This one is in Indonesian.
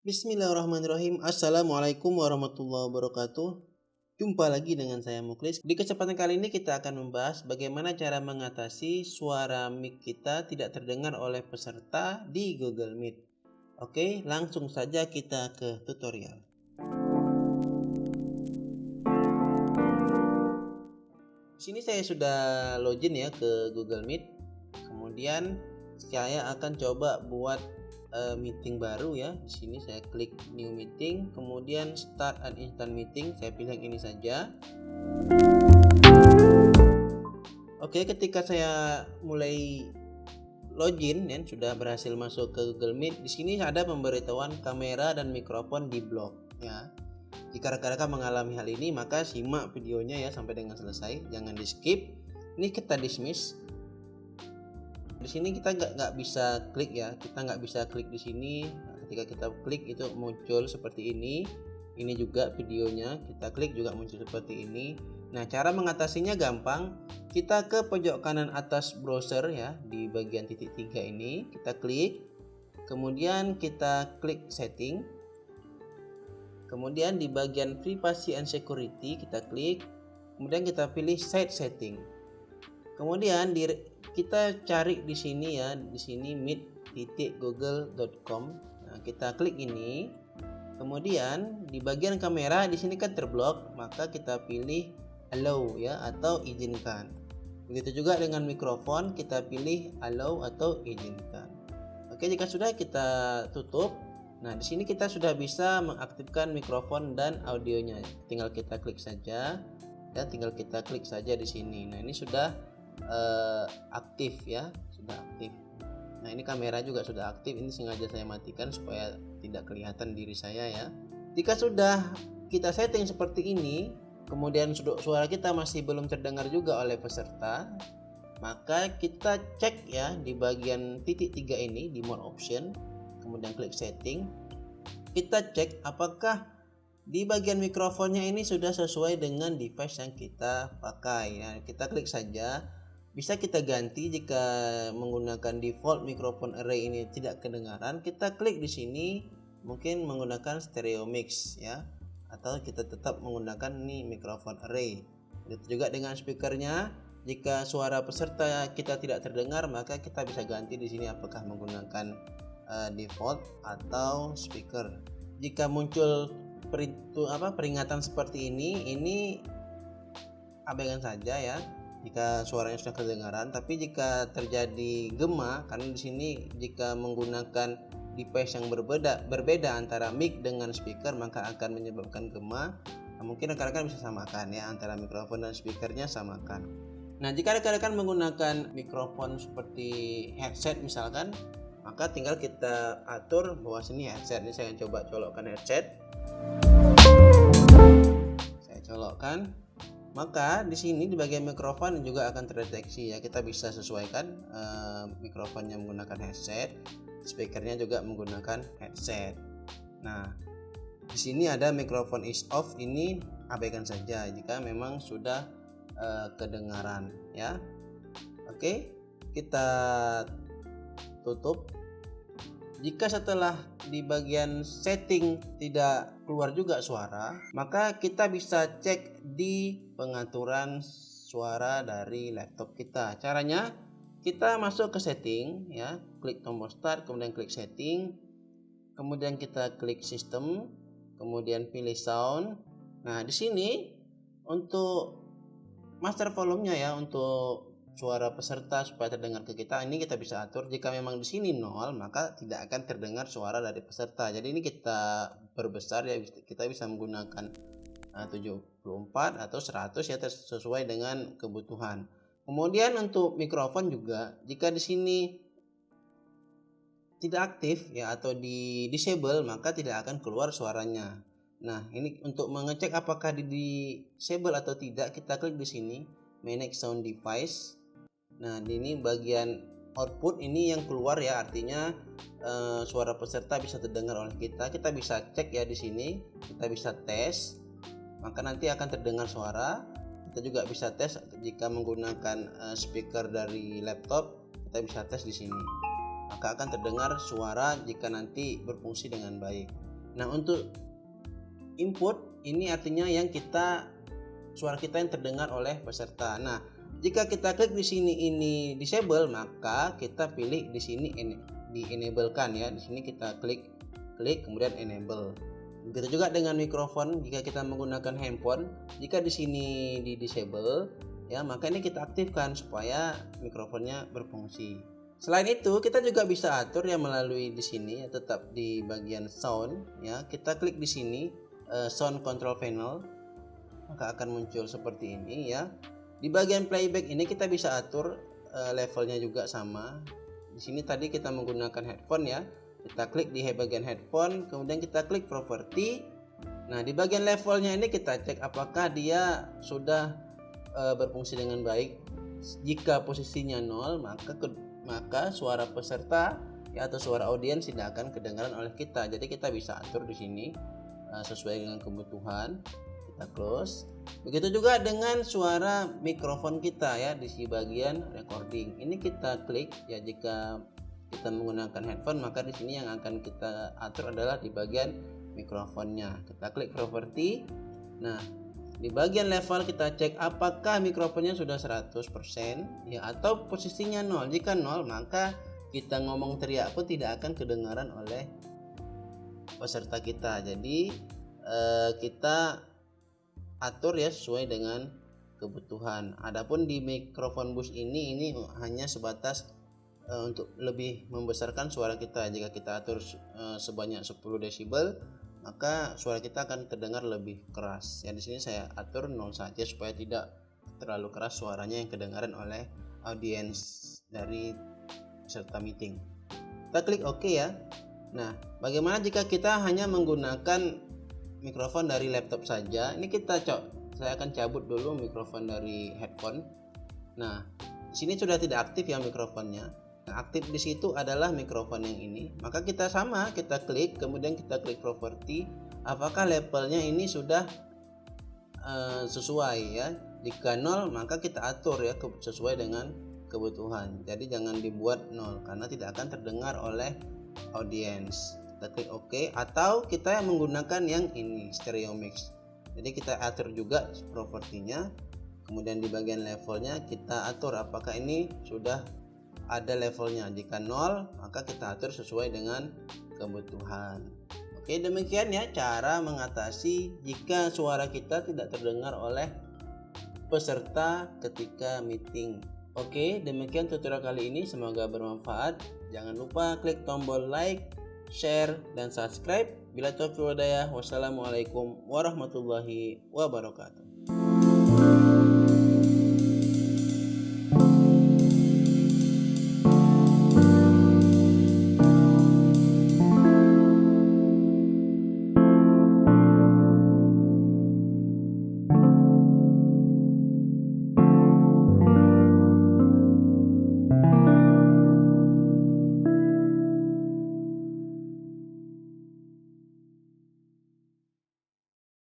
Bismillahirrahmanirrahim. Assalamualaikum warahmatullahi wabarakatuh. Jumpa lagi dengan saya Muklis. Di kesempatan kali ini kita akan membahas bagaimana cara mengatasi suara mic kita tidak terdengar oleh peserta di Google Meet. Oke, langsung saja kita ke tutorial. Di sini saya sudah login ya ke Google Meet. Kemudian saya akan coba buat meeting baru ya. Di sini saya klik new meeting, kemudian start an instant meeting. Saya pilih yang ini saja. Oke, ketika saya mulai login dan sudah berhasil masuk ke Google Meet, di sini ada pemberitahuan kamera dan mikrofon di blok ya. Jika rekan-rekan mengalami hal ini, maka simak videonya ya sampai dengan selesai, jangan di skip. Ini kita dismiss. Di sini kita nggak bisa klik ya, kita nggak bisa klik di sini. Ketika kita klik itu muncul seperti ini. Ini juga videonya, kita klik juga muncul seperti ini. Nah, cara mengatasinya gampang. Kita ke pojok kanan atas browser ya, di bagian titik 3 ini kita klik. Kemudian kita klik setting. Kemudian di bagian privacy and security kita klik. Kemudian kita pilih site setting. Kemudian kita cari di sini ya, di sini meet.google.com. Nah, kita klik ini. Kemudian di bagian kamera di sini kan terblok, maka kita pilih allow ya atau izinkan. Begitu juga dengan mikrofon, kita pilih allow atau izinkan. Oke, jika sudah kita tutup. Nah, di sini kita sudah bisa mengaktifkan mikrofon dan audionya. Tinggal kita klik saja ya, tinggal kita klik saja di sini. Nah, ini sudah aktif ya, sudah aktif. Nah, ini kamera juga sudah aktif. Ini sengaja saya matikan supaya tidak kelihatan diri saya ya. Jika sudah kita setting seperti ini, kemudian suara kita masih belum terdengar juga oleh peserta, maka kita cek ya di bagian titik 3 ini di more option, kemudian klik setting. Kita cek apakah di bagian mikrofonnya ini sudah sesuai dengan device yang kita pakai ya. Kita klik saja. Bisa kita ganti jika menggunakan default mikrofon array ini tidak kedengaran. Kita klik di sini, mungkin menggunakan stereo mix ya, atau kita tetap menggunakan nih mikrofon array. Begitu juga dengan speakernya. Jika suara peserta kita tidak terdengar, maka kita bisa ganti di sini apakah menggunakan default atau speaker. Jika muncul peringatan seperti ini abaikan saja ya jika suaranya sudah kedengaran. Tapi jika terjadi gema, karena di sini jika menggunakan device yang berbeda antara mic dengan speaker, maka akan menyebabkan gema. Nah, mungkin rekan-rekan bisa samakan ya antara mikrofon dan speakernya, samakan. Nah, jika rekan-rekan menggunakan mikrofon seperti headset misalkan, maka tinggal kita atur bahwa sini headset. Ini saya coba colokkan headset. Saya colokkan. Maka di sini di bagian mikrofon juga akan terdeteksi ya. Kita bisa sesuaikan mikrofonnya menggunakan headset, speakernya juga menggunakan headset. Nah, di sini ada mikrofon is off, ini abaikan saja jika memang sudah kedengaran ya. Oke, kita tutup. Jika setelah di bagian setting tidak keluar juga suara, maka kita bisa cek di pengaturan suara dari laptop kita. Caranya kita masuk ke setting ya, klik tombol start, kemudian klik setting, kemudian kita klik sistem, kemudian pilih sound. Nah, di sini untuk master volumenya ya, untuk suara peserta supaya terdengar ke kita, ini kita bisa atur. Jika memang di sini 0, maka tidak akan terdengar suara dari peserta. Jadi ini kita perbesar ya, kita bisa menggunakan 74 atau 100 ya, sesuai dengan kebutuhan. Kemudian untuk mikrofon juga, jika di sini tidak aktif ya atau di disable, maka tidak akan keluar suaranya. Nah, ini untuk mengecek apakah di disable atau tidak, kita klik di sini manage sound device. Nah, ini bagian output ini yang keluar ya, artinya suara peserta bisa terdengar oleh kita. Kita bisa cek ya di sini, kita bisa tes, maka nanti akan terdengar suara. Kita juga bisa tes jika menggunakan speaker dari laptop, kita bisa tes di sini, maka akan terdengar suara jika nanti berfungsi dengan baik. Nah, untuk input ini artinya suara kita yang terdengar oleh peserta. Nah, jika kita klik di sini ini disable, maka kita pilih di sini di enablekan ya. Di sini kita klik kemudian enable. Begitu juga dengan mikrofon, jika kita menggunakan handphone, jika di sini di disable ya, maka ini kita aktifkan supaya mikrofonnya berfungsi. Selain itu, kita juga bisa atur ya melalui di sini ya, tetap di bagian sound ya. Kita klik di sini sound control panel, maka akan muncul seperti ini ya. Di bagian playback ini kita bisa atur levelnya juga sama. Di sini tadi kita menggunakan headphone ya. Kita klik di bagian headphone, kemudian kita klik properti. Nah, di bagian levelnya ini kita cek apakah dia sudah berfungsi dengan baik. Jika posisinya 0, maka suara peserta ya atau suara audiens tidak akan kedengaran oleh kita. Jadi kita bisa atur di sini sesuai dengan kebutuhan. Kita close. Begitu juga dengan suara mikrofon kita ya di bagian recording. Ini kita klik ya, jika kita menggunakan headphone maka di sini yang akan kita atur adalah di bagian mikrofonnya. Kita klik properti. Nah, di bagian level kita cek apakah mikrofonnya sudah 100% ya atau posisinya 0. Jika 0, maka kita ngomong teriak pun tidak akan kedengaran oleh peserta kita. Jadi kita atur ya sesuai dengan kebutuhan. Adapun di mikrofon boost ini hanya sebatas untuk lebih membesarkan suara kita. Jika kita atur sebanyak 10 desibel, maka suara kita akan terdengar lebih keras. Ya, di sini saya atur 0 saja supaya tidak terlalu keras suaranya yang kedengaran oleh audiens dari peserta meeting. Kita klik OK ya. Nah, bagaimana jika kita hanya menggunakan mikrofon dari laptop saja? Ini saya akan cabut dulu mikrofon dari headphone. Nah, di sini sudah tidak aktif ya mikrofonnya. Nah, aktif di situ adalah mikrofon yang ini. Maka kita klik, kemudian kita klik properti. Apakah levelnya ini sudah sesuai ya? Jika 0, maka kita atur ya sesuai dengan kebutuhan. Jadi jangan dibuat 0 karena tidak akan terdengar oleh audiens. Kita klik OK, atau kita yang menggunakan yang ini stereo mix. Jadi kita atur juga propertinya. Kemudian di bagian levelnya kita atur apakah ini sudah ada levelnya. Jika 0, maka kita atur sesuai dengan kebutuhan. Oke, demikian ya cara mengatasi jika suara kita tidak terdengar oleh peserta ketika meeting. Oke, demikian tutorial kali ini, semoga bermanfaat. Jangan lupa klik tombol like, share, dan subscribe. Bila taufiq wal hidayah, wassalamualaikum warahmatullahi wabarakatuh.